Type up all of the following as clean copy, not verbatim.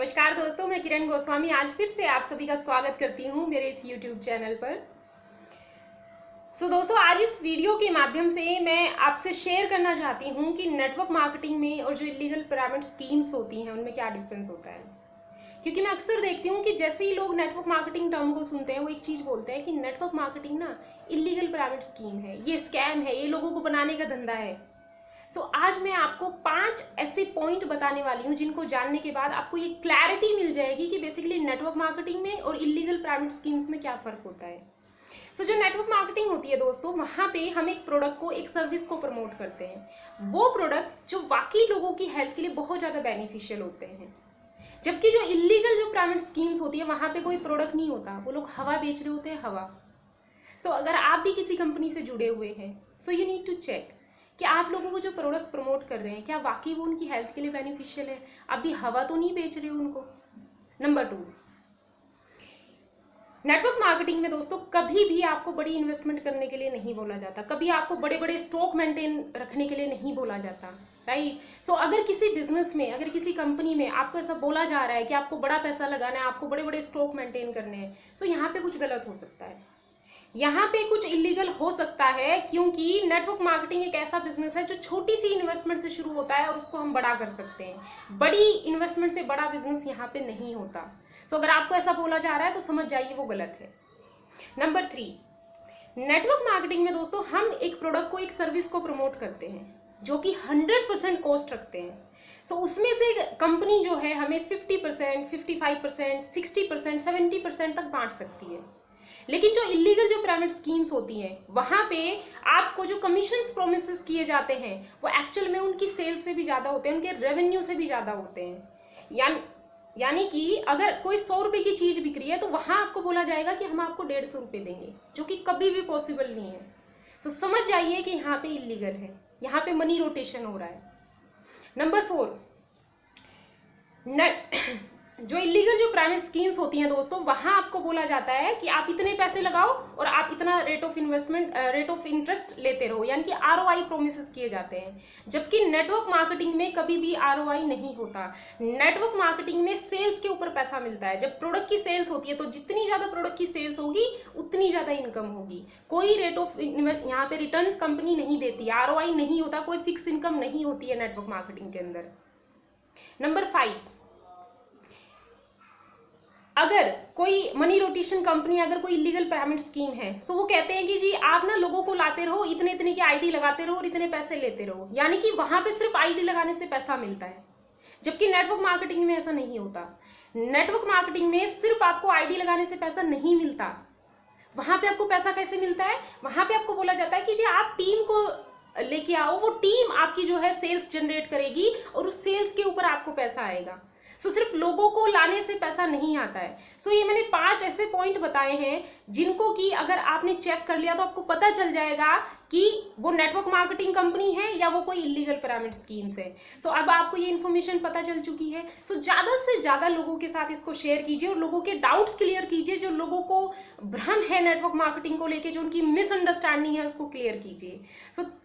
नमस्कार दोस्तों, मैं किरण गोस्वामी आज फिर से आप सभी का स्वागत करती हूँ मेरे इस YouTube चैनल पर। दोस्तों, आज इस वीडियो के माध्यम से मैं आपसे शेयर करना चाहती हूँ कि नेटवर्क मार्केटिंग में और जो इलीगल पिरामिड स्कीम्स होती हैं उनमें क्या डिफरेंस होता है। क्योंकि मैं अक्सर देखती हूँ कि जैसे ही लोग नेटवर्क मार्केटिंग टर्म को सुनते हैं वो एक चीज़ बोलते हैं कि नेटवर्क मार्केटिंग ना इलीगल पिरामिड स्कीम है, ये स्कैम है, ये लोगों को बनाने का धंधा है। आज मैं आपको 5 ऐसे पॉइंट बताने वाली हूँ जिनको जानने के बाद आपको ये क्लैरिटी मिल जाएगी कि बेसिकली नेटवर्क मार्केटिंग में और इलीगल पिरामिड स्कीम्स में क्या फ़र्क होता है। जो नेटवर्क मार्केटिंग होती है दोस्तों, वहाँ पे हम एक प्रोडक्ट को, एक सर्विस को प्रमोट करते हैं। वो प्रोडक्ट जो वाकई लोगों की हेल्थ के लिए बहुत ज़्यादा बेनिफिशियल होते हैं। जबकि जो इलीगल जो पिरामिड स्कीम्स होती है वहाँ पे कोई प्रोडक्ट नहीं होता, वो लोग हवा बेच रहे होते हैं, हवा। अगर आप भी किसी कंपनी से जुड़े हुए हैं, यू नीड टू चेक कि आप लोगों को जो प्रोडक्ट प्रमोट कर रहे हैं क्या वाकई वो उनकी हेल्थ के लिए बेनिफिशियल है। आप भी हवा तो नहीं बेच रहे हो उनको। नंबर 2, नेटवर्क मार्केटिंग में दोस्तों कभी भी आपको बड़ी इन्वेस्टमेंट करने के लिए नहीं बोला जाता, कभी आपको बड़े बड़े स्टॉक मेंटेन रखने के लिए नहीं बोला जाता, राइट। अगर किसी बिजनेस में, अगर किसी कंपनी में आपको ऐसा बोला जा रहा है कि आपको बड़ा पैसा लगाना है, आपको बड़े बड़े स्टॉक मेंटेन करने हैं, यहाँ पे कुछ गलत हो सकता है, यहाँ पे कुछ इलीगल हो सकता है। क्योंकि नेटवर्क मार्केटिंग एक ऐसा बिजनेस है जो छोटी सी इन्वेस्टमेंट से शुरू होता है और उसको हम बड़ा कर सकते हैं। बड़ी इन्वेस्टमेंट से बड़ा बिजनेस यहाँ पे नहीं होता। अगर आपको ऐसा बोला जा रहा है तो समझ जाइए वो गलत है। नंबर 3, नेटवर्क मार्केटिंग में दोस्तों हम एक प्रोडक्ट को, एक सर्विस को प्रमोट करते हैं जो कि 100% कॉस्ट रखते हैं। उसमें से कंपनी जो है हमें 50%, 55%, 60%, 70% तक बांट सकती है। लेकिन जो इलीगल जो पिरामिड स्कीम्स होती हैं वहाँ पे आपको जो कमीशंस प्रोमिसेस किए जाते हैं वो एक्चुअल में उनकी सेल्स से भी ज़्यादा होते हैं, उनके रेवेन्यू से भी ज़्यादा होते हैं। यानी कि अगर कोई 100 रुपये की चीज़ बिक रही है तो वहाँ आपको बोला जाएगा कि हम आपको 150 रुपये देंगे, जो कि कभी भी पॉसिबल नहीं है। समझ जाइए कि यहाँ पे इलीगल है, यहाँ पे मनी रोटेशन हो रहा है। नंबर 4, जो इलीगल जो पिरामिड स्कीम्स होती हैं दोस्तों, वहां आपको बोला जाता है कि आप इतने पैसे लगाओ और आप इतना रेट ऑफ इंटरेस्ट लेते रहो, यानी कि आरओआई प्रोमिसेस किए जाते हैं। जबकि नेटवर्क मार्केटिंग में कभी भी आरओआई नहीं होता। नेटवर्क मार्केटिंग में सेल्स के ऊपर पैसा मिलता है। जब प्रोडक्ट की सेल्स होती है तो जितनी ज्यादा प्रोडक्ट की सेल्स होगी उतनी ज्यादा इनकम होगी। कोई रेट ऑफ यहाँ पे रिटर्न कंपनी नहीं देती, आरओआई नहीं होता, कोई फिक्स इनकम नहीं होती है नेटवर्क मार्केटिंग के अंदर। नंबर 5, अगर कोई मनी रोटेशन कंपनी, अगर कोई इलीगल पिरामिड स्कीम है, वो कहते हैं कि जी आप ना लोगों को लाते रहो, इतने इतने की आईडी लगाते रहो और इतने पैसे लेते रहो, यानी कि वहां पे सिर्फ आईडी लगाने से पैसा मिलता है। जबकि नेटवर्क मार्केटिंग में ऐसा नहीं होता। नेटवर्क मार्केटिंग में सिर्फ आपको आईडी लगाने से पैसा नहीं मिलता। वहां पे आपको पैसा कैसे मिलता है? वहां पे आपको बोला जाता है कि जी आप टीम को लेके आओ, वो टीम आपकी जो है सेल्स जनरेट करेगी और उस सेल्स के ऊपर आपको पैसा आएगा। सिर्फ लोगों को लाने से पैसा नहीं आता है। ये मैंने 5 ऐसे पॉइंट बताए हैं जिनको कि अगर आपने चेक कर लिया तो आपको पता चल जाएगा कि वो नेटवर्क मार्केटिंग कंपनी है या वो कोई इलीगल पिरामिड स्कीम्स है। अब आपको ये इन्फॉर्मेशन पता चल चुकी है। ज़्यादा से ज़्यादा लोगों के साथ इसको शेयर कीजिए और लोगों के डाउट्स क्लियर कीजिए। जो लोगों को भ्रम है नेटवर्क मार्केटिंग को लेके, जो उनकी मिसअंडरस्टैंडिंग है, उसको क्लियर कीजिए।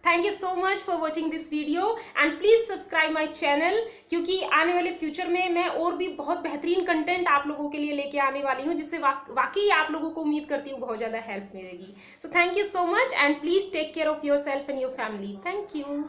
Thank you so much for watching this video and please subscribe my channel, क्योंकि आने वाले फ्यूचर में मैं और भी बहुत बेहतरीन कंटेंट आप लोगों के लिए लेके आने वाली हूँ, जिससे वाकई आप लोगों को उम्मीद करती हूँ बहुत ज़्यादा हेल्प मिलेगी। Thank you so much and please take care of yourself and your family. Thank you.